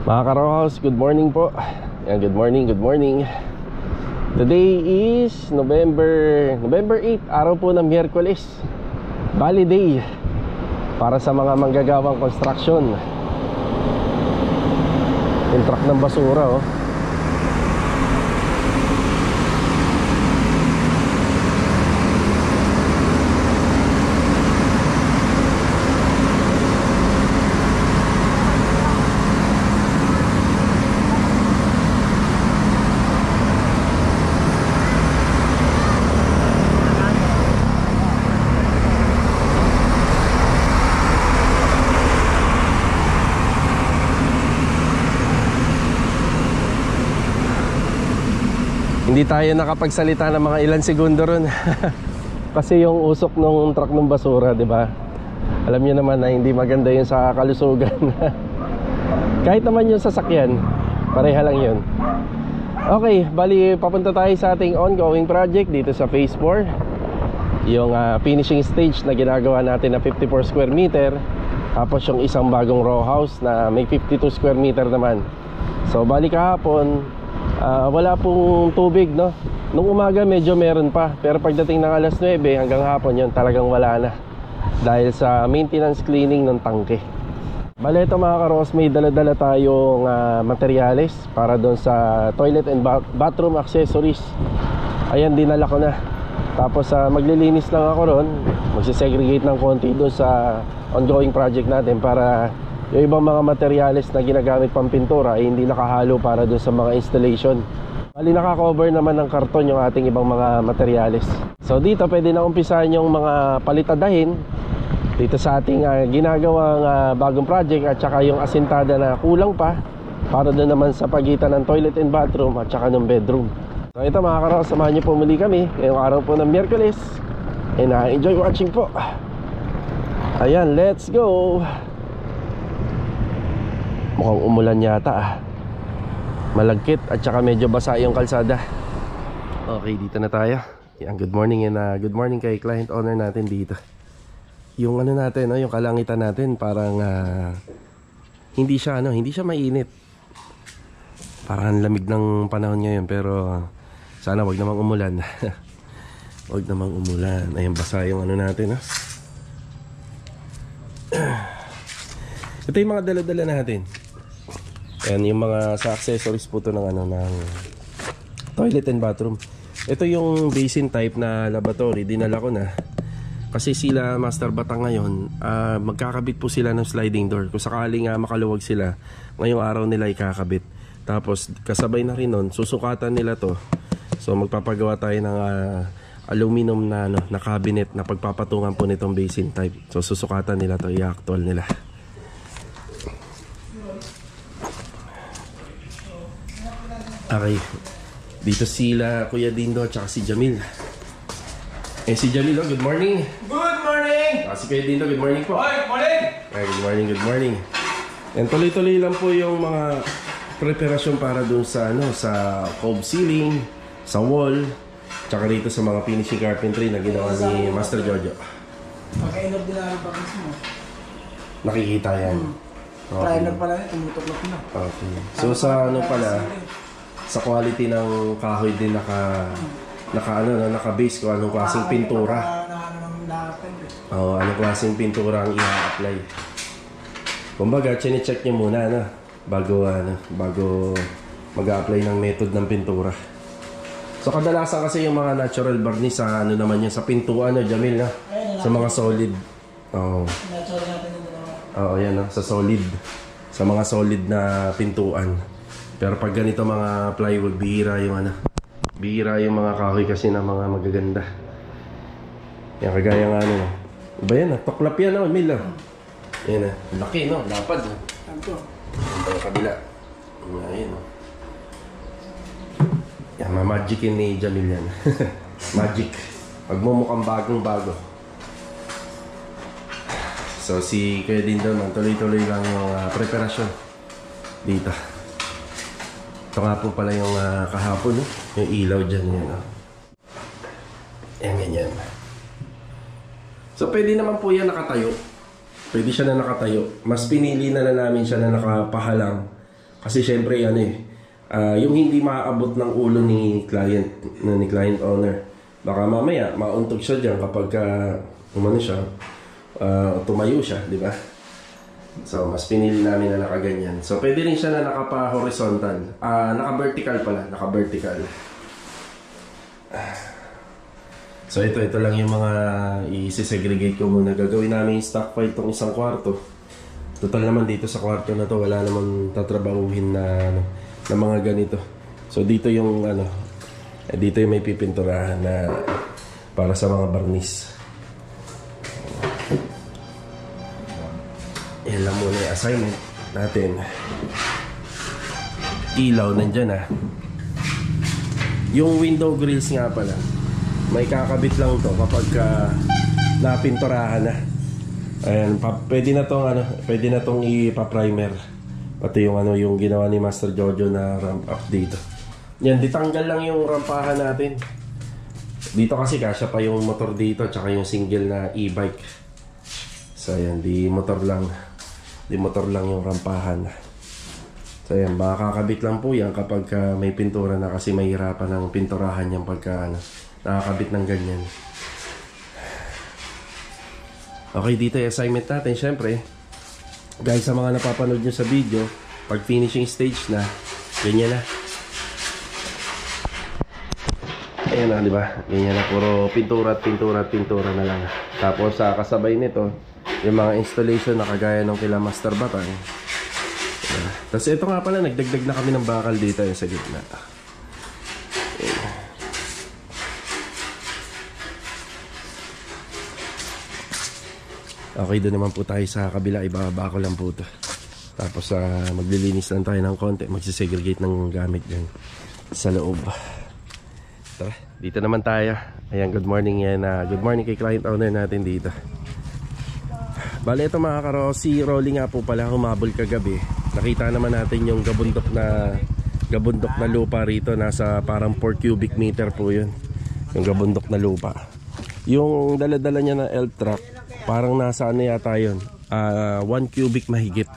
Mga ka-Rowhouse, good morning po. Yan, good morning. Today is November 8, araw po ng Miyerkules. Bali day para sa mga manggagawang construction. Yung truck ng basura, oh. Hindi tayo nakapagsalita ng mga ilang segundo ron. Kasi yung usok ng truck ng basura, di ba? Alam niyo naman na hindi maganda yun sa kalusugan. Kahit naman yung sasakyan, pareha lang yun. Okay, bali papunta tayo sa ating ongoing project dito sa Phase 4. Yung finishing stage na ginagawa natin na 54 square meter. Tapos yung isang bagong row house na may 52 square meter naman. So bali kahapon, wala pong tubig, no? Nung umaga medyo meron pa, pero pagdating ng alas 9 hanggang hapon yun talagang wala na, dahil sa maintenance cleaning ng tangke. Bale ito mga ka-Ross, may dala-dala tayong materyales para doon sa toilet and bathroom accessories. Ayan, dinala ko na. Tapos maglilinis lang ako ron, magsisegregate ng konti doon sa ongoing project natin para yung ibang mga materyales na ginagamit pang pintura ay hindi nakahalo para doon sa mga installation. Bali naka-cover naman ng karton yung ating ibang mga materyales. So dito pwede na umpisahan yung mga palitadahin dito sa ating ginagawang bagong project, at saka yung asintada na kulang pa para doon naman sa pagitan ng toilet and bathroom at saka ng bedroom. So ito mga ka-Ross, samahan niyo po muli kami ngayong araw po ng Miyerkules, and enjoy watching po. Ayan, let's go. Mukhang umulan yata, malagkit at saka medyo basa yung kalsada. Okay, dito na tayo. Yan, good morning, and good morning kay client owner natin dito. Yung ano natin, yung kalangitan natin parang hindi siya mainit. Parang lamig ng panahon ngayon, pero sana wag namang umulan. Wag namang umulan. Ayun, basa yung ano natin, Ito yung mga dala-dala natin. Ayan, yung mga sa accessories po to ng toilet and bathroom. Ito yung basin type na lavatory, dinala ko na. Kasi sila Master Batang ngayon, magkakabit po sila ng sliding door. Kung sakaling makaluwag sila, ngayong araw nila ikakabit. Tapos kasabay na rin nun, susukatan nila to. So magpapagawa tayo ng aluminum na cabinet na pagpapatungan po nitong basin type. So susukatan nila to, i-actual nila. Okay, dito sila Kuya Dindo at saka si Jamil. Si Jamil, good morning. Good morning. Si Kuya Dindo, good morning po. Good morning. Good morning. And tuloy-tuloy lang po yung mga preparasyon para dun sa sa cove ceiling, sa wall, tsaka rito sa mga finishing carpentry na ginawa ni Master Jojo. Pagka-inog din ang bakit mo. Nakikita yan. Kaya na pala, tumutuklap na. Okay. So sa sa quality ng kahoy din naka-base ko anong klaseng pintura. Anong klaseng pintura ang i-apply. Kumbaga, chine-check niyo muna bago mag-a-apply ng method ng pintura. So kadalasan kasi yung mga natural barniz sa naman yan sa pintuan Jamil sa mga solid. Natural natin yan sa solid. Sa mga solid na pintuan. Pero pag ganito mga plywood, bihira yung mga kahoy kasi na mga magaganda. Yan, kagaya nga iba yan, tuklap yan Mil. Yan laki lapad. Tanto. Ang kabila. Yan yan, ma-magicin ni Jamil yan. Magic. Magmumukhang bagong-bago. So si Kuya Dindo man, tuloy-tuloy lang yung preparasyon dito. Ito nga po pala yung kahapon, yung ilaw dyan yan. Ayan, ganyan. So pwede naman po yan nakatayo. Pwede siya na nakatayo. Mas pinili na namin siya na nakapahalang Kasi syempre ano yung hindi maaabot ng ulo ni client owner. Baka mamaya mauntog siya diyan kapag umano siya, tumayo siya, di ba? So mas pinili namin na nakaganyan. So pwede rin siya na nakapa-horizontal. Naka-vertical pala, naka-vertical. So ito lang yung mga i-segregate ko muna. Gagawin namin yung stock fight tong isang kwarto. Total naman dito sa kwarto na to wala namang tatrabahuhin na mga ganito. So dito yung dito yung may pipinturahan na para sa mga barnis. Yan lang muna yung assignment natin. Ilaw nandyan Yung window grills nga pala, may kakabit lang to kapag napinturahan na. Ayan, pwede na tong ipa-primer. Pati yung yung ginawa ni Master Jojo na ramp up dito. Yan, ditanggal lang yung rampahan natin. Dito kasi kasya pa yung motor dito tsaka yung single na e-bike. So ayan, di motor lang yung rampahan. So ayan, baka kakabit lang po yan kapag may pintura na, kasi mahirapan ng pinturahan yan pagka nakakabit ng ganyan. Okay, dito yung assignment natin. Syempre, guys, sa mga napapanood nyo sa video, pag finishing stage na, ganyan na. Ayan na, di ba? Ganyan na, puro pintura na lang. Tapos kasabay nito, yung mga installation na kagaya ng kila Master Batang. Tapos ito nga pala, nagdagdag na kami ng bakal dito yung sa gitna. Okay, doon naman po tayo sa kabila. Ibaba ko lang po ito. Tapos maglilinis lang tayo ng konti. Magsisegregate ng gamit dyan sa loob. Tara, dito naman tayo. Ayan, good morning yan. Good morning kay client owner natin dito. Bale, ito mga karosi, rolling nga po pala. Humabol kagabi. Nakita naman natin yung gabundok na lupa rito. Nasa parang 4 cubic meter po yun. Yung gabundok na lupa. Yung dala-dala niya na L-truck, parang nasa yata yun, 1 cubic mahigit,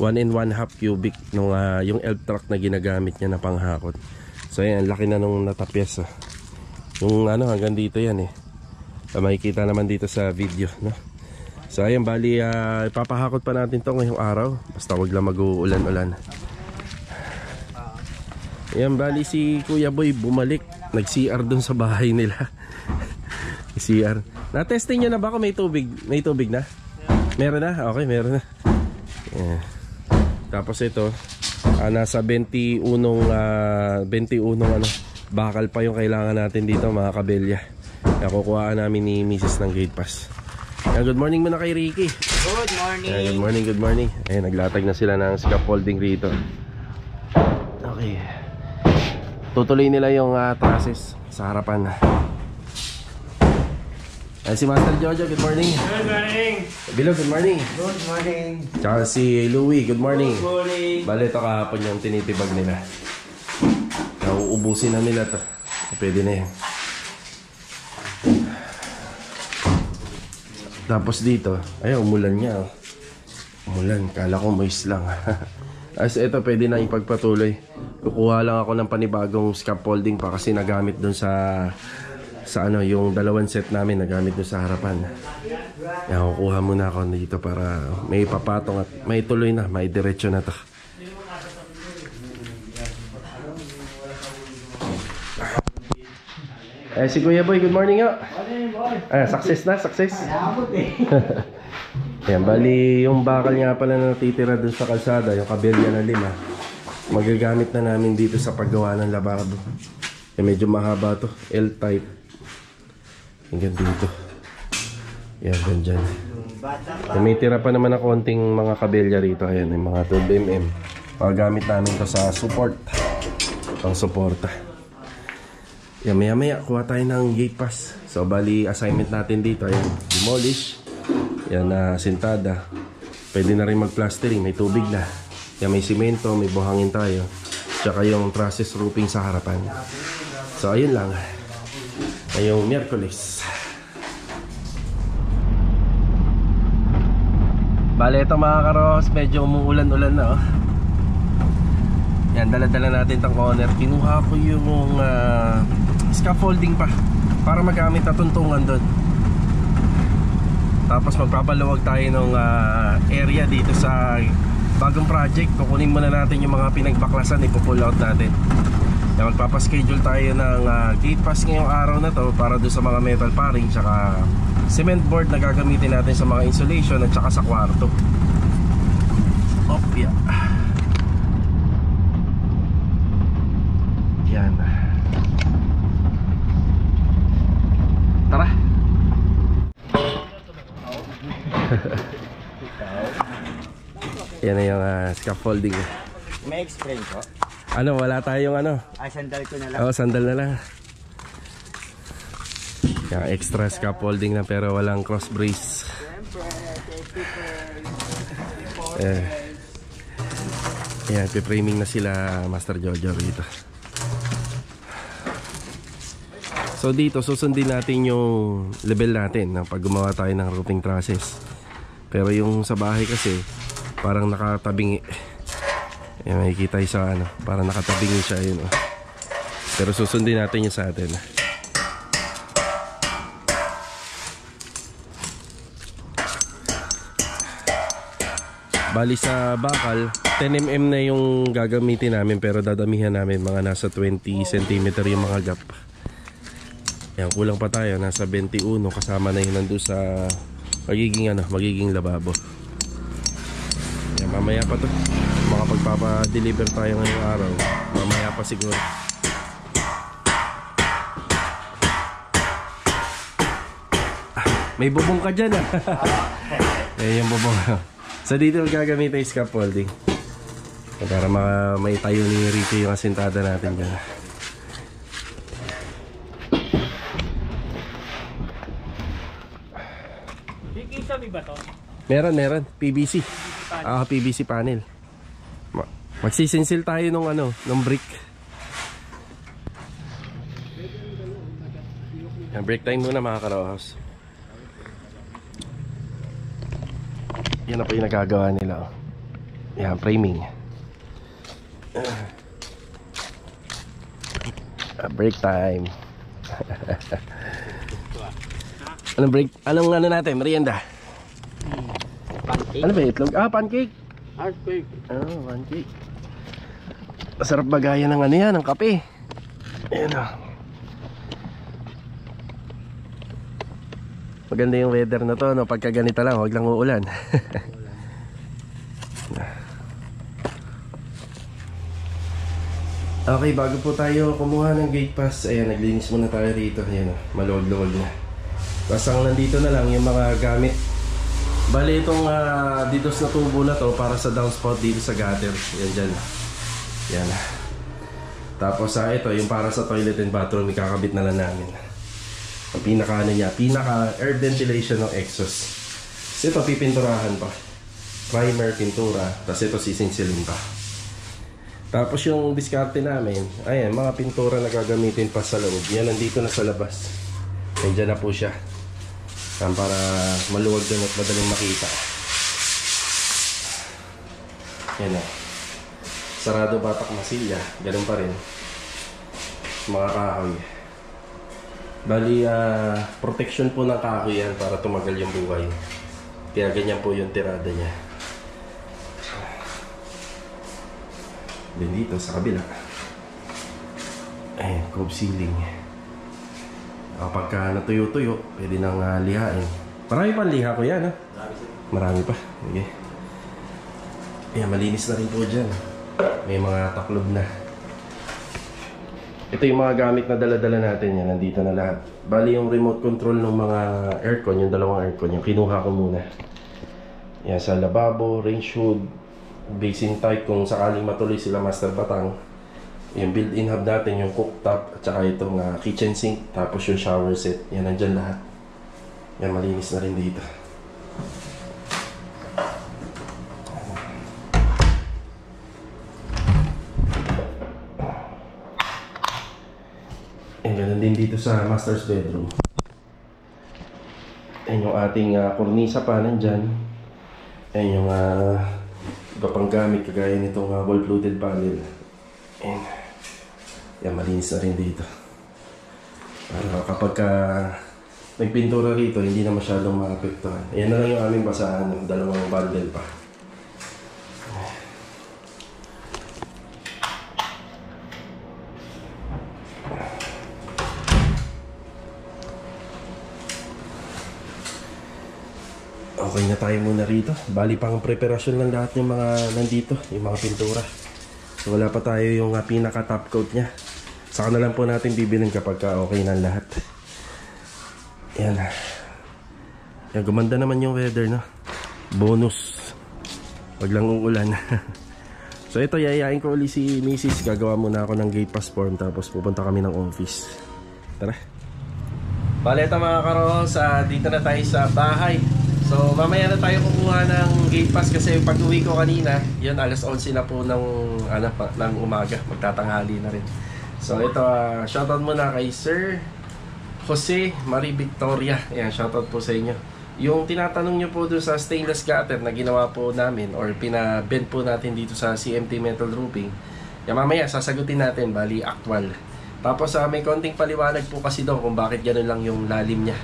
1.5 cubic nung yung L-truck na ginagamit niya na panghakot. So ayan, laki na nung natapyas. Yung hanggang dito yan makikita naman dito sa video, no? So ayan, bali ipapahakot pa natin to ngayong araw, basta wag lang mag-uulan-ulan. Ayan, bali si Kuya Boy bumalik, nag-CR dun sa bahay nila. CR. Na-testing nyo na ba kung may tubig? May tubig na? Meron na? Okay, meron na. Yeah. Tapos ito, nasa 21 bakal pa yung kailangan natin dito mga kabelya. Kaya kukuhaan namin ni Mrs. ng gate pass. Good morning muna kay Ricky. Good morning. Good morning. Ayan, naglatag na sila ng scaffolding rito. Okay. Tutuloy nila yung trusses sa harapan. Si Master Jojo, good morning. Good morning. Bilo, good morning. Good morning. Tsaka si Louie, good morning. Good morning. Bale, ito kahapon yung tinitibag nila. Nauubusin na nila ito. Pwede na yan. Tapos dito, ay umulan niya. Umulan, kala ko moist lang. As ito, pwede na ipagpatuloy. Kukuha lang ako ng panibagong scaffolding pa kasi nagamit dun sa yung dalawang set namin nagamit doon sa harapan. Yan, kukuha muna ako dito para may papatong at may tuloy na, may diretso na to. Si Kuya Boy, good morning nga. Success na, success. Yan, bali yung bakal nga pala na natitira doon sa kalsada, yung kabelya na 5, magagamit na namin dito sa paggawa ng lababo. Medyo mahaba to, L-type. Hanggang dito. Yan, dyan. May tira pa naman na konting mga kabelya rito. Ayan, yung mga 12mm. Pagagamit namin to sa support. Pang suporta. Yan, maya kuha tayo ng gate pass. So, bali, assignment natin dito. Ayan, demolish. Yan, sintada. Pwede na rin mag-plastering. May tubig na. Yan, may simento, may buhangin tayo. Tsaka yung trusses roofing sa harapan. So, ayun lang. Ngayong Miyerkules. Bale, ito mga karos, medyo umuulan-ulan na Yan, dala-dala natin tong owner. Kinuha ko yung scaffolding pa para magamit na tuntungan doon. Tapos magpapaluwag tayo ng area dito sa bagong project. Kukunin muna natin yung mga pinagbaklasan, ipo-pull out natin. Yan, magpapaschedule tayo ng gate pass ngayong araw na to para doon sa mga metal paring tsaka cement board na gagamitin natin sa mga insulation at tsaka sa kwarto. Yeah. Yan. Tara. Yan na yung scaffolding. May explain ko. Ano, wala tayong ano. Ay, sandal ko na lang. Oo, sandal na lang. Yung extra scaffolding na pero walang cross brace. Yan, framing na sila Master Jojo rito. So dito susundin natin yung level natin ng pag gumawa tayo ng roofing trusses. Pero yung sa bahay kasi parang nakatabingi. Yan, makikita yung sa ano, parang nakatabingi siya yun. Pero susundin natin yung sa atin. Bali sa bakal 10mm na yung gagamitin namin pero dadamihan namin mga nasa 20 cm yung mga gap. Yan, kulang pa tayo, nasa 21 kasama na yun nandun sa magiging lababo. Yan, mamaya pa to. Makapagpapa-deliver tayo ngayong araw. Mamaya pa siguro. May bubong ka dyan Yan yung bubong. So dito gagamitin yung scaffolding para may tayo ni Ricky yung asintada natin dyan. Kisami ba to? Meron PVC. PVC panel. Magsisinsil tayo nung brick. Break time muna mga ka-Rawhouse. Yan na po yung nagagawa nila. Yan, framing. Break time. Anong break? Anong natin? Merienda? Pancake. Ano ba itlog? Pancake. Pancake. Pancake. Masarap bagayan ng yan, ng kape. Ayan o. Maganda yung weather na to, no? Pagka ganito lang, huwag lang uulan. Okay, bago po tayo kumuha ng gate pass, ayan, naglinis muna tayo rito. Ayan, maluwag-luwag na. Tapos ang nandito na lang yung mga gamit. Bali itong didos na tubo na to para sa downspout dito sa gutter. Yan dyan. Yan. Tapos ito yung para sa toilet and bathroom, ikakabit na lang namin. Ang pinaka niya, pinaka air ventilation ng exhaust. So ito pipinturahan pa. Primer, pintura, tapos ito sisinsilin pa. Tapos yung diskarte namin, ayan, mga pintura na gagamitin pa sa loob. Yan, nandito na sa labas. Nandiyan na po siya. Para maluwag din at madaling makita. Yan na. Sarado batak masilya. Ganun pa rin. Mga kahoy. Bali, protection po ng kahoy yan para tumagal yung buhay. Kaya ganyan po yung tirada niya. Then dito sa kabila, ayan, cove ceiling. Kapag natuyo-tuyo, pwede nang lihain. Marami pa liha ko yan, ha? Marami pa. Okay. Ayan, malinis na rin po dyan. May mga taklob na. Ito yung mga gamit na dala-dala natin yan. Nandito na lahat. Bali yung remote control ng mga aircon, yung dalawang aircon, yung kinuha ko muna. Yan, sa lababo, range hood, basin type kung sakaling matuloy sila Master Batang. Yung built-in hub natin, yung cooktop, at saka itong kitchen sink, tapos yung shower set. Yan, nandyan lahat. Yan, malinis na rin dito. Yan, ganun din dito sa master's bedroom. Yan yung ating kornisa pa, nandyan. Yan yung iba pang gamit kagaya nitong wall-fluted panel. Ayan. Yan, malinis na rin dito. Para kapag nagpintura rito, hindi na masyadong maapektuhan. Ayan na lang yung aming basahan, yung dalawang bundle pa. Okay na tayo muna rito. Bali pang preparasyon lang lahat yung mga nandito, yung mga pintura. So wala pa tayo yung pinaka top coat nya. Saka na lang po natin bibilin kapag okay na lahat. Yan. Yan, gumanda naman yung weather, no? Bonus. Wag lang uulan. So ito, yayain ko ulit si Mrs. Gagawa muna ako ng gate pass form, tapos pupunta kami ng office. Tara. Bale, ito mga karos, dito na tayo sa bahay. So mamaya na tayo kukuha ng gate pass kasi pag uwi ko kanina, yun, alas 11 na po ng umaga. Magtatanghali na rin. So ito, shoutout muna kay Sir Jose Marie Victoria. Ayan, shoutout po sa inyo. Yung tinatanong nyo po doon sa stainless gutter na ginawa po namin or pinabend po natin dito sa CMT Metal Roofing, yan, mamaya sasagutin natin, bali actual. Tapos may konting paliwanag po kasi doon kung bakit gano'n lang yung lalim niya.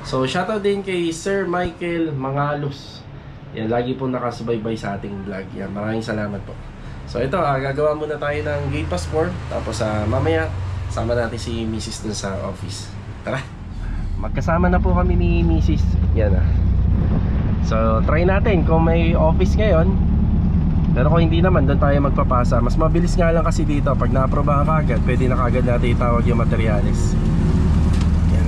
So shoutout din kay Sir Michael Mangalos. Yan, lagi po nakasubaybay sa ating vlog. Yan, maraming salamat po. So ito, gagawa muna tayo ng gate pass form. Tapos mamaya, sama natin si Mrs. dun sa office. Tara! Magkasama na po kami ni Mrs. Yan . So try natin kung may office ngayon. Pero kung hindi naman, doon tayo magpapasa. Mas mabilis nga lang kasi dito. Pag na-aprobahan ka agad, pwede na kagad natin itawag yung materials. Yan .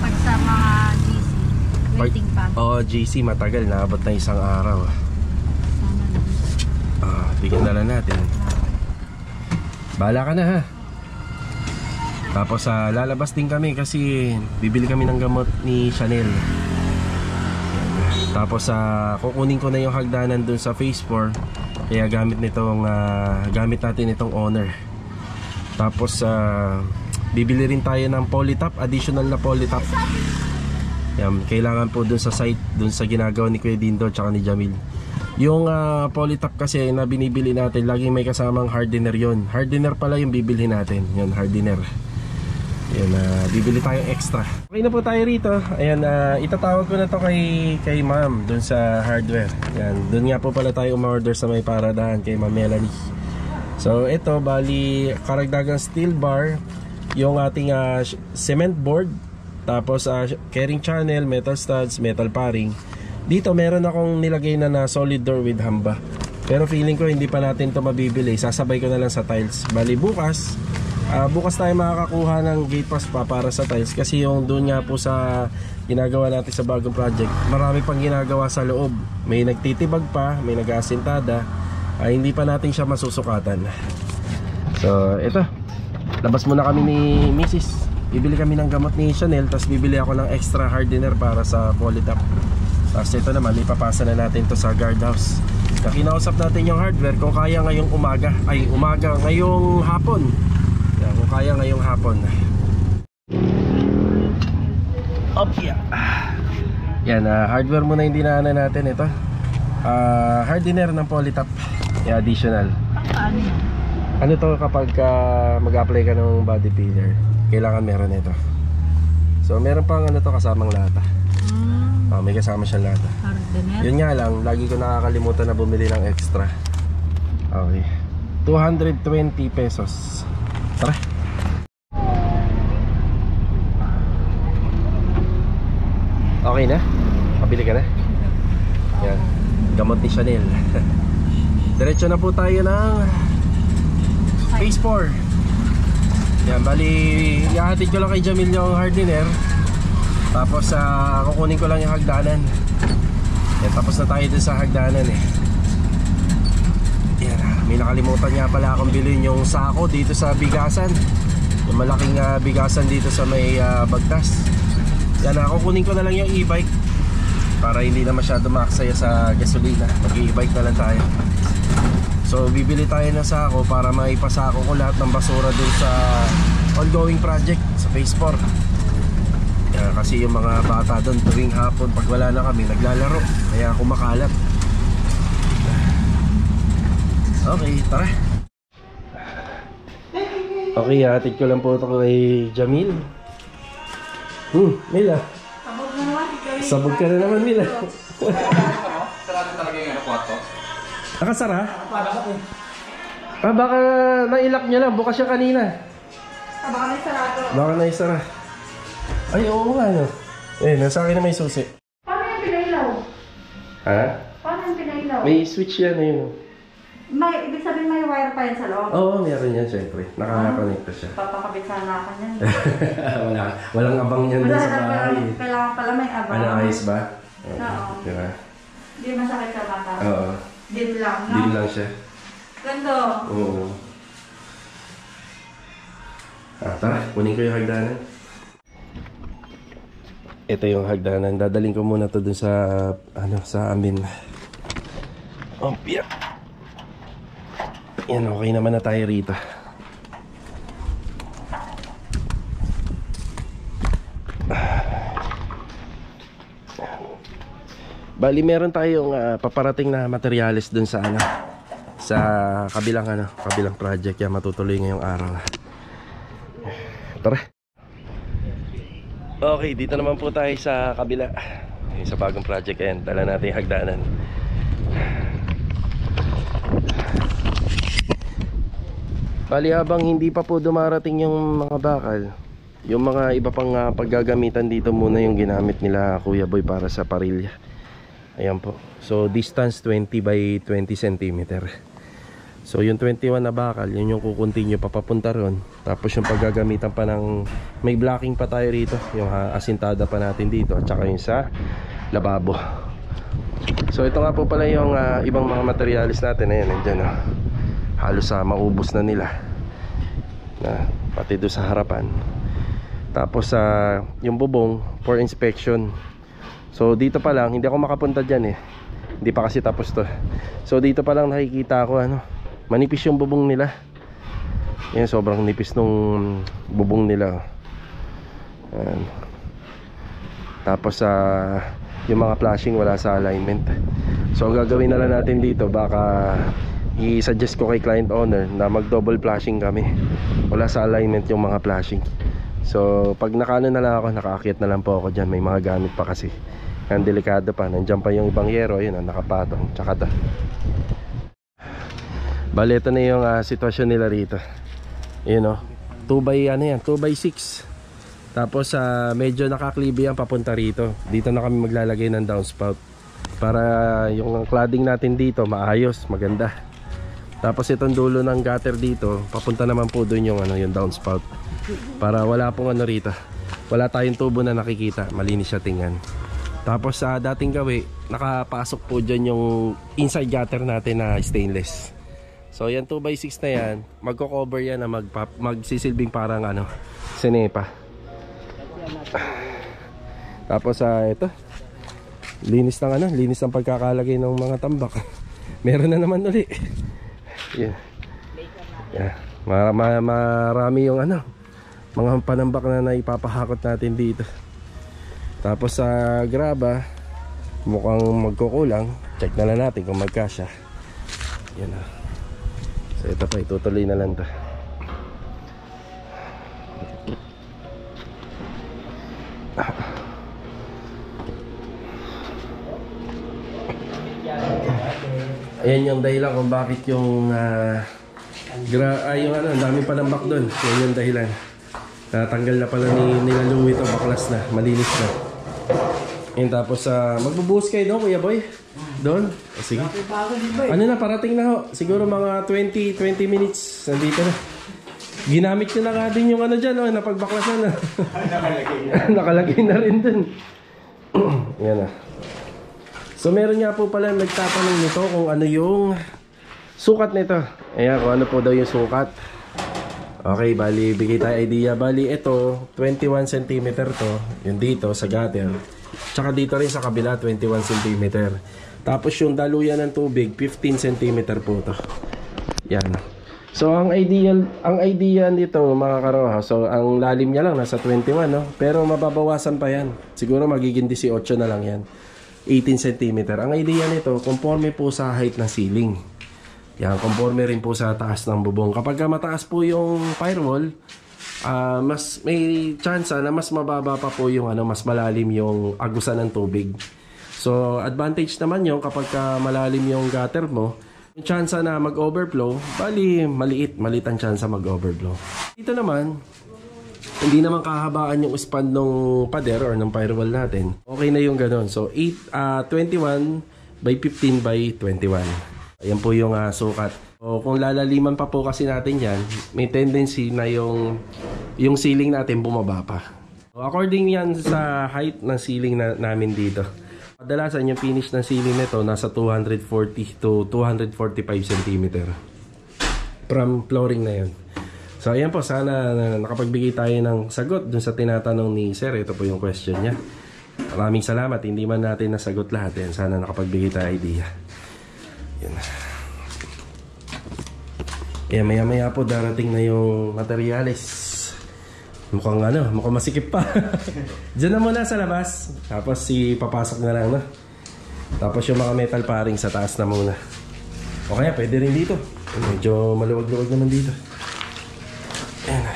Pag sa mga GC, waiting pa. Oo, GC matagal. Naabot na isang araw. Bigyan na lang natin. Bahala ka na, ha. Tapos lalabas din kami kasi bibili kami ng gamot ni Chanel. Tapos kukunin ko na yung hagdanan dun sa phase 4. Kaya gamit natin itong owner. Tapos bibili rin tayo ng polytop, additional na polytop. Yan, kailangan po dun sa site, dun sa ginagawa ni Kuya Dindo at ni Jamil. Yung polytop kasi na binibili natin, laging may kasamang hardener yon. Hardener pala yung bibili natin. Yun, hardener. Yan, bibili tayong extra. Okay na po tayo rito. Ayan, itatawag ko na to kay ma'am dun sa hardware. Yan, dun nga po pala tayo umorder sa may paradahan kay Ma'am Melanie. So ito, bali karagdagang steel bar, yung ating cement board, tapos carrying channel, metal studs, metal paring. Dito meron akong nilagay na solid door with hamba. Pero feeling ko hindi pa natin to mabibili. Sasabay ko na lang sa tiles. Bali bukas tayo makakakuha ng gate pass pa para sa tiles. Kasi yung doon nga po sa ginagawa natin sa bagong project, marami pang ginagawa sa loob. May nagtitibag pa, may nag-aasintada. Hindi pa natin siya masusukatan. So ito, labas muna kami ni Mrs. Bibili kami ng gamot ni Chanel, tapos bibili ako ng extra hardener para sa polytop. Tapos ito naman, ipapasa na natin to sa guardhouse. Kinausap natin yung hardware kung kaya ngayong ngayong hapon. Yan, kung kaya ngayong hapon. Yeah. Yan, hardware muna yung dinaanan natin ito. Hardener ng polytop. Yeah, additional. Paano yan? Ano to kapag mag-apply ka ng body filler, kailangan meron ito. So meron pang to kasamang lata. May kasama siyang lata. Hardener? Yun nga lang, lagi ko nakakalimutan na bumili ng extra. Okay, 220 pesos. Tara. Okay na? Pabili ka na? Yan, gamot ni Chanel. Diretso na po tayo ng phase 4. Yan, bali ihahatid ko lang kay Jamil yung hardener. Tapos kukunin ko lang yung hagdanan. Yan, tapos na tayo dun sa hagdanan eh. Yan, may nakalimutan nga pala akong bilhin yung sako dito sa bigasan. Yung malaking bigasan dito sa may Bagtas. Yan, kukunin ko na lang yung e-bike para hindi na masyado maaksaya sa gasolina. Mag-e-bike na lang tayo. So bibili tayo ng sako para maipasako ko lahat ng basura dun sa ongoing project sa phase 4. Kasi yung mga bata doon tuwing hapon pag wala na kami naglalaro, kaya kumakalat. Okay, tara. Okay, hatid ko lang po ito kay Jamil. Mila. Sabog na naman. Sabog ka na naman, Mila. Sarado talaga yung kwarto. Nakasara? Baka nailak niya lang. Bukas siya kanina. Baka may sarado. Baka naisara. Ay, oo nga, no. Nasa akin na may susi. Paano yung pinailaw? Ha? Paano yung pinailaw? May switch yan, ayun. Ibig sabihin may wire pa yan sa loob. Oo, meron yan, syempre. Nakakonekta siya. Papakabit sana ako niyan. Walang abang yan dun sa bahay. Kailangan pala may abang. Ano, ayos ba? Oo. Diba? Hindi masakit sa mata. Oo. Dim lang, no? Dim lang siya. Ganda. Oo. Tara, kunin ko yung hagdanan. Ito yung hagdanan. Dadaling ko muna to dun sa, sa amin. Yeah. Yan, okay naman na tayo rito. Bali, meron tayong paparating na materyales dun sa sa kabilang project. Yan, matutuloy ngayong araw. Tara. Okay, dito naman po tayo sa kabila. Sa bagong project. Ayan, dala natin yung hagdanan. Bali, habang hindi pa po dumarating yung mga bakal, yung mga iba pang paggagamitan dito muna yung ginamit nila Kuya Boy para sa parilya. Ayan po. So distance 20 by 20 cm. So yung 21 na bakal, yun yung kukontinue papapunta ron. Tapos yung paggagamitan pa ng, may blocking pa tayo rito, yung asintada pa natin dito, at saka yung sa lababo. So ito nga po pala yung ibang mga materialis natin. Ayan, nandyan, halos maubos na nila pati doon sa harapan. Tapos yung bubong for inspection. So dito pa lang, hindi ako makapunta dyan hindi pa kasi tapos to. So dito pa lang nakikita ako manipis yung bubong nila. Yan, sobrang nipis nung bubong nila. Tapos yung mga flashing wala sa alignment. So ang gagawin na lang natin dito, baka i-suggest ko kay client owner na mag double flashing kami. Wala sa alignment yung mga flashing. So pag nakano na lang ako, nakaakyat na lang po ako dyan. May mga gamit pa kasi, ang delikado pa. Nandyan pa yung ibang yero, yun nakapatong. Tsaka bali, ito na yung sitwasyon nila rito. Yun 2x6. Tapos medyo nakaklibi ang papunta rito. Dito na kami maglalagay ng downspout para yung cladding natin dito maayos, maganda. Tapos itong dulo ng gutter dito, papunta naman po doon yung yung downspout. Para wala pong rito. Wala tayong tubo na nakikita, malinis siya tingnan. Tapos sa dating gawi, nakapasok po dyan yung inside gutter natin na stainless. So yan 2x6 na yan, magko-cover yan na magsisilbing parang sinepa. Tapos ito, linis ng pagkakalagay ng mga tambak. Meron na naman uli. Yeah. Marami yung mga panambak na naipapahakot natin dito. Tapos sa graba, mukhang magkukulang. Check na lang natin kung magkasya. Yan So ito pa, itutuloy na lang to. Ayan yung dahilan kung bakit yung yung daming panambak doon. Yan yung dahilan. Natanggal na pala nila Louie ito, baklas na, malinis na. Ayan, tapos magbubuhos kayo doon, Kuya Boy? Doon? Sige. Ano na, parating na ho. Siguro mga 20 minutes nandito na. Ginamit nyo na nga din yung dyan, napagbaklasan na. Nakalagay na rin doon. Yan na. So meron nga po pala nagtatanong nito kung ano yung sukat nito. Ayan, kung ano po daw yung sukat. Okay, bali bigay tayo idea. Bali ito 21 cm to, yung dito sa gutter. Tsaka dito rin sa kabila 21 cm. Tapos yung daluyan ng tubig 15 cm po to. Yan. So ang idea nito mga karoha, so ang lalim niya lang nasa 21 pero mababawasan pa yan. Siguro magiging 18 na lang yan. 18 cm. Ang idea nito, conforme po sa height ng ceiling. Yan, conforme rin po sa taas ng bubong. Kapag mataas po yung firewall, mas may chance na mas mababa pa po yung mas malalim yung agusan ng tubig. So advantage naman yung kapag malalim yung gutter mo, yung chance na mag-overflow, bali maliit ang chance mag-overflow. Dito naman, hindi naman kahabaan yung span ng pader or ng firewall natin. Okay na yung ganun. So 21 by 15 by 21. Ayan po yung sukat. So, kung lalaliman pa po kasi natin yan, may tendency na yung ceiling natin bumaba pa. So, according yan sa height ng ceiling namin dito. Kadalasan yung finish ng ceiling nito nasa 240 to 245 cm from flooring na yun. So ayan po, sana nakapagbigay tayo ng sagot dun sa tinatanong ni Sir. Ito po yung question niya. Maraming salamat. Hindi man natin nasagot lahat. Yan, sana nakapagbigay tayo idea. Yan. Ayan, maya po darating na yung materials. Mukhang masikip pa. Diyan na muna sa labas. Tapos papasok na lang, no? Tapos yung mga metal paring sa taas na muna. O kaya pwede rin dito. Medyo maluwag-luwag naman dito. Ayan.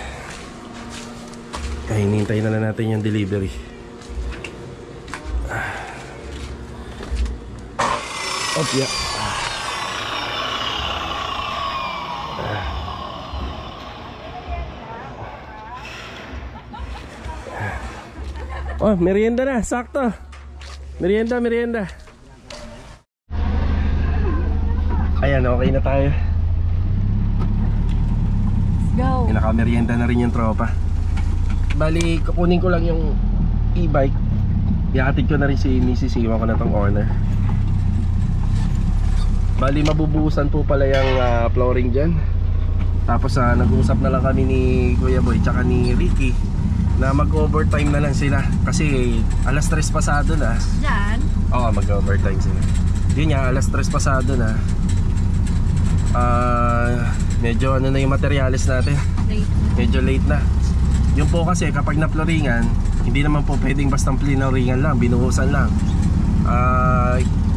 Kaya hinihintay na lang natin yung delivery. Yeah. Oh, merienda na, sakto. Merienda. Ayan, okay na tayo. Go. Naka-merienda na rin yung tropa. Bali, kukunin ko lang yung e-bike. Ihatid ko na rin si Mrs. Iwan ko na tong owner. Bali, mabubuhusan po pala yung flooring dyan. Tapos nag-uusap na lang kami ni Kuya Boy tsaka ni Ricky na mag-overtime na lang sila. Kasi alas 3 pasado na. Diyan? Oo, mag-overtime sila. Yun nga, alas 3 pasado na. Medyo na yung materials natin. Medyo late na. Yung po kasi kapag na-flooringan, hindi naman po pwedeng bastang flooringan lang, binuhusan lang.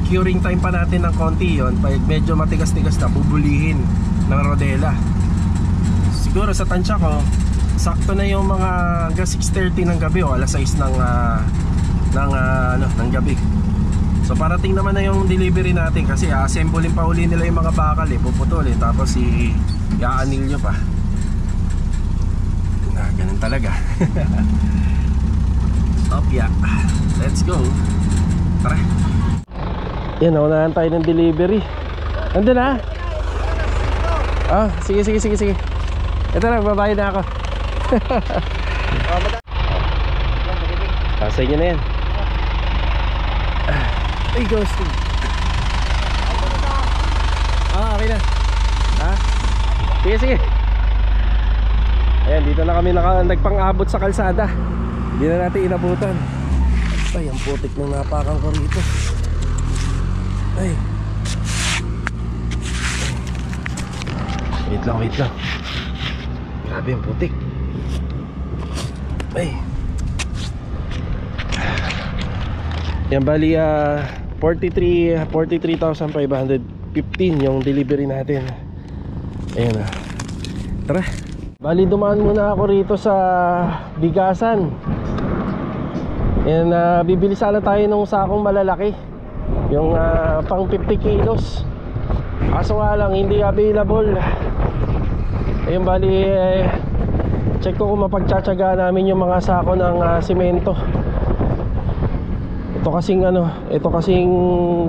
Curing time pa natin ng konti yon. Pag medyo matigas-tigas na, bubulihin ng rodela. Siguro sa tansya ko, sakto na yung mga hanggang 6:30 ng gabi o alas 6 ng gabi. So parating naman na yung delivery natin kasi assemblein pa uli nila yung mga bakal puputulin tapos i-aanil nyo pa. Ganun talaga. Yeah. Let's go. Tara. Yan, naunahan tayo ng delivery. Nandun na. Sige. Ito na, babayad na ako. Sa inyo na yan. Ay, ghosting. Okay na. Sige. Ayan, dito na kami nagpang-abot sa kalsada. Hindi na natin inabutan. Ay, ang putik ng napakan ko rito. Ay. Wait lang. Grabe ang putik. Ay. Yan, bali 43,515 yung delivery natin. Ayan na. Tara. Bali dumaan muna ako rito sa bigasan. Ayan, bibili sana tayo ng sakong malalaki. Yung pang 50 kilos. Kaso nga lang hindi available. Ayun, bali check ko kung mapagtsatsaga namin yung mga sako ng simento. Ito kasing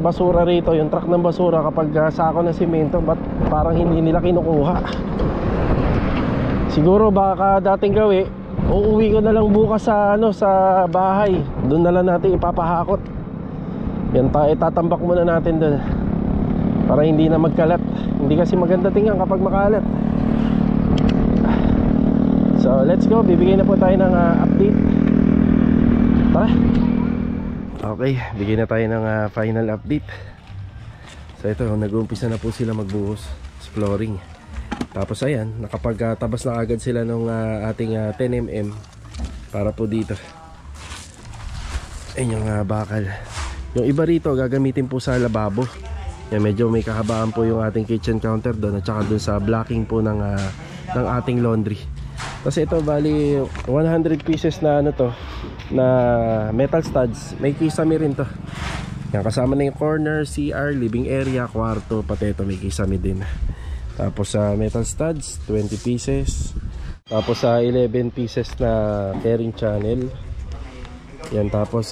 basura rito, yung truck ng basura kapag sako ng simento, ba't parang hindi nila kinukuha. Siguro baka dating gawi, uuwi ko na lang bukas sa bahay. Doon na lang natin ipapahakot. Yan, itatambak muna natin doon para hindi na magkalat. Hindi kasi maganda tingnan kapag makalat. So let's go, bibigyan na po tayo ng update. Tara. Okay, bigyan na tayo ng final update. So ito, nag-uumpisa na po sila magbuhos sa flooring. Tapos ayan, nakapagtabas na agad sila nung ating 10mm para po dito. Ayun yung bakal. Yung iba rito gagamitin po sa lababo. Yan, medyo may kahabaan po yung ating kitchen counter doon at saka doon sa blocking po ng ating laundry. Kasi ito bali 100 pieces na ano to, na metal studs. May kisame rin to. Yan, kasama na yung corner, CR, living area, kwarto, pati ito may kisame din. Tapos sa metal studs 20 pieces. Tapos sa 11 pieces na carrying channel. Yan, tapos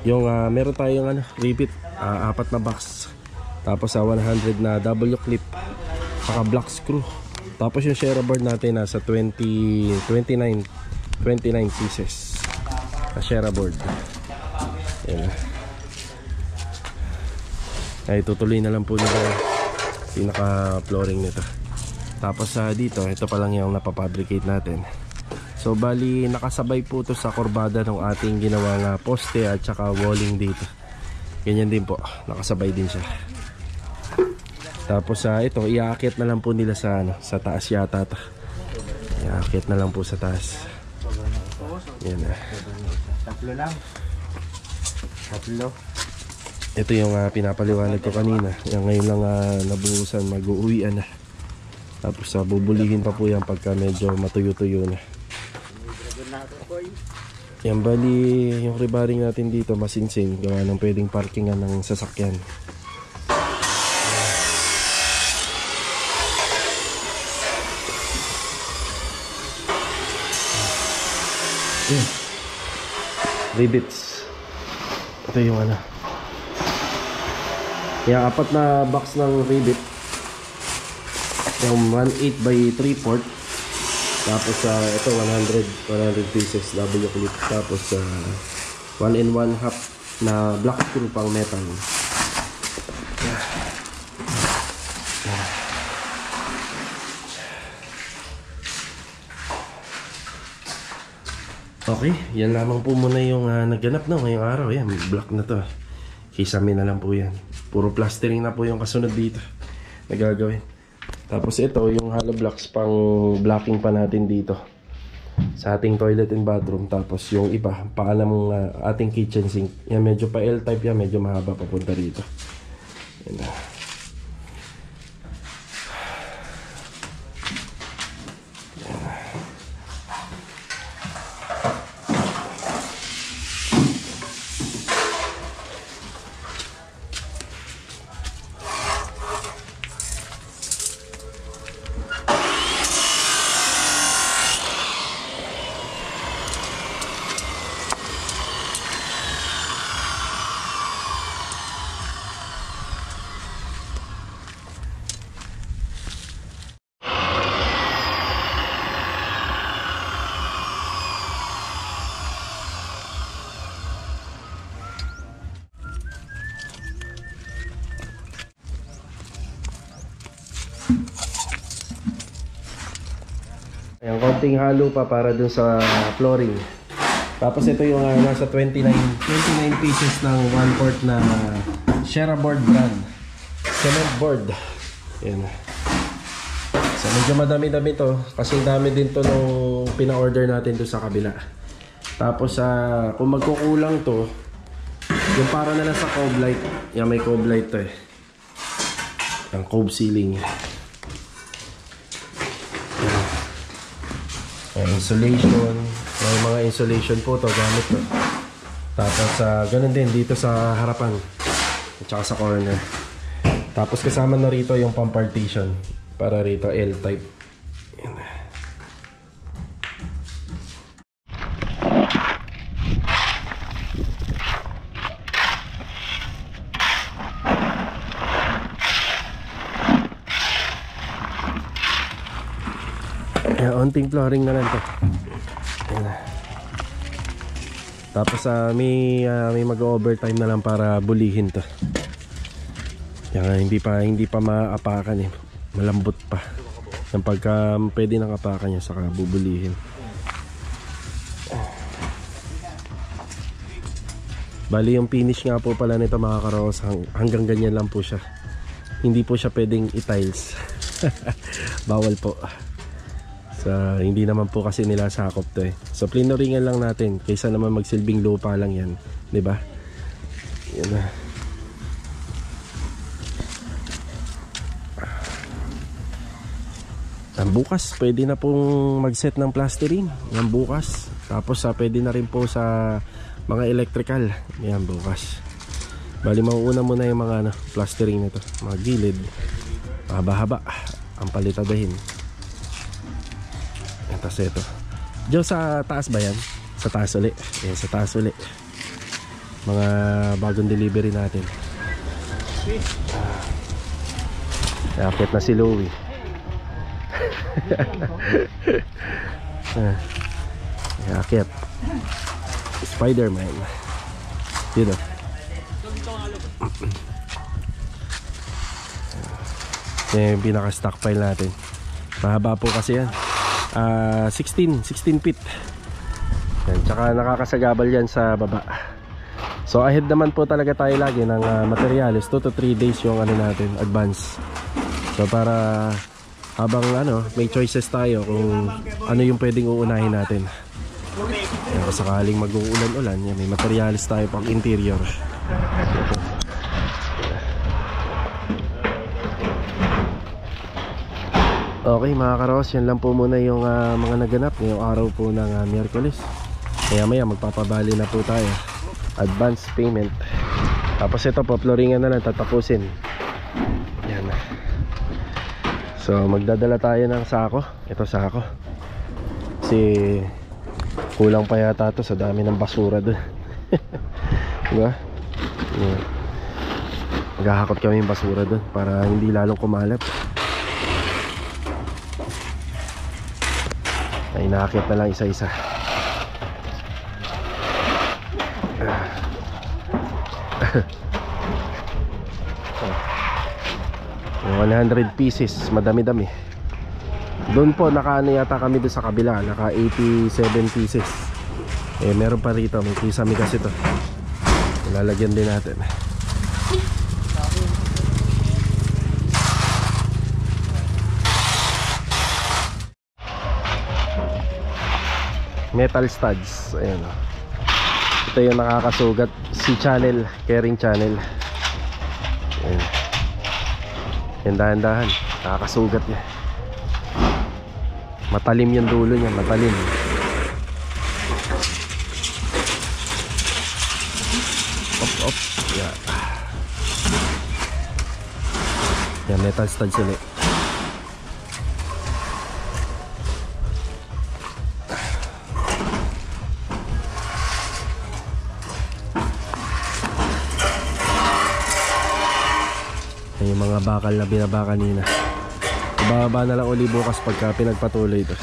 yung meron tayong rivet, 4 na box. Tapos sa 100 na W clip, saka black screw. Tapos yung share board natin nasa 29 pieces na share board. Yan. Ay tutuloy na lang po nila pinaka flooring nito. Tapos dito, ito pa lang yung napapabricate natin. So bali nakasabay po to sa kurbada ng ating ginawang poste at saka walling dito. Ganyan din po, nakasabay din siya. Tapos ito, iaakit na lang po nila sa taas yata to. Iaakit na lang po sa taas. Yan na. Tatlo lang. Tatlo. Ito yung pinapaliwanag ko kanina. Yan, ngayon lang nabuhusan, mag-uuwian na. Tapos bubulihin pa po yan pagka medyo matuyo-tuyo na. Yan, bali yung rebaring natin dito masinsin, gawa ng pwedeng parkingan ng sasakyan. Yan, rivets. Ito yung yan, 4 na box ng rivet. Yung 1/8 by 3/4. Tapos ito 100 pieces W clip. Tapos 1 1/2 na black screw pang metal. Okay, yan lamang po muna yung naganap ngayong araw. Yan, black na to. Kisame na lang po yan. Puro plastering na po yung kasunod dito na gagawin. Tapos ito yung hollow blocks pang blocking pa natin dito sa ating toilet and bathroom. Tapos yung iba paalam ating kitchen sink. Yan, medyo pa L-type yan, medyo mahaba papunta rito. Yan na. Ayan, konting halo pa para dun sa flooring. Tapos ito yung nasa 29 pieces ng 1/4 na Shera board brand. Cement board. Ayan. So medyo madami-dami to. Kasi dami din to nung pina-order natin to sa kabila. Tapos kung magkukulang to, yung para na lang sa cove light. Yan, may cove light to eh. Ang cove ceiling. Insulation, may mga insulation po to gamit to. Tapos ganun din dito sa harapan at saka sa corner. Tapos kasama na rito yung pump partition para rito L-type. Yan. Onting flooring na lang to. Ayan. Tapos may mag-overtime na lang para bulihin to. Yan, hindi pa maapakan eh. Malambot pa. Yung pagka pwede nang apakan niya saka bubulihin. Bali yung finish nga po pala nito mga karos, hanggang ganyan lang po siya. Hindi po siya pwedeng i-tiles. Bawal po. So, hindi naman po kasi nila sakop to eh. So, plinoringan lang natin kaysa naman magsilbing lupa lang yan, 'di ba? Yan na. Bukas pwede na pong mag-set ng plastering. Yan bukas. Tapos pwede na rin po sa mga electrical. Yan bukas. Bali mauuna muna yung mga plastering nito. Mga gilid. Mahaba-haba. Ang palitadahin. Yan, tapos ito. Diyo sa taas ba yan? Sa taas uli. Yan, sa taas uli. Mga bagong delivery natin. Akit na si Louie. Akit Spider-Man. Dito. Yan yung pinaka stockpile natin. Mahaba po kasi yan. 16 feet. Yan, tsaka nakakasagabal yan sa baba. So ahead naman po talaga tayo lagi ng materials. 2 to 3 days yung ano natin, advance. So para habang may choices tayo kung ano yung pwedeng uunahin natin. Yan, kung sakaling mag-uulan-ulan, yan, may materials tayo pang interior. Okay mga karos, yan lang po muna yung mga naganap ngayong araw po ng Miyerkules. Kaya maya magpapabali na po tayo. Advance payment. Tapos ito po, flooringan na lang tatapusin. Yan. So magdadala tayo ng sako. Ito sako. Kasi kulang pa yata ito sa dami ng basura doon. Diba? Yan. Maghahakot kami yung basura doon para hindi lalong kumalap. Ay nakakit na lang isa-isa. Yung 100 pieces, madami-dami. Doon po nakaano yata kami doon sa kabila, naka 87 pieces. Meron pa rito, may kisame kasi to. Lalagyan din natin. Metal studs. Ayan o. Ito yung nakakasugat. Si channel, carrying channel. Ayan. Yan, dahan-dahan. Nakakasugat niya. Matalim yung dulo niya, matalim. Op. Yan. Yan, metal studs ulit. Yung mga bakal na binaba kanina, bababa na lang uli bukas pagka pinagpatuloy ito.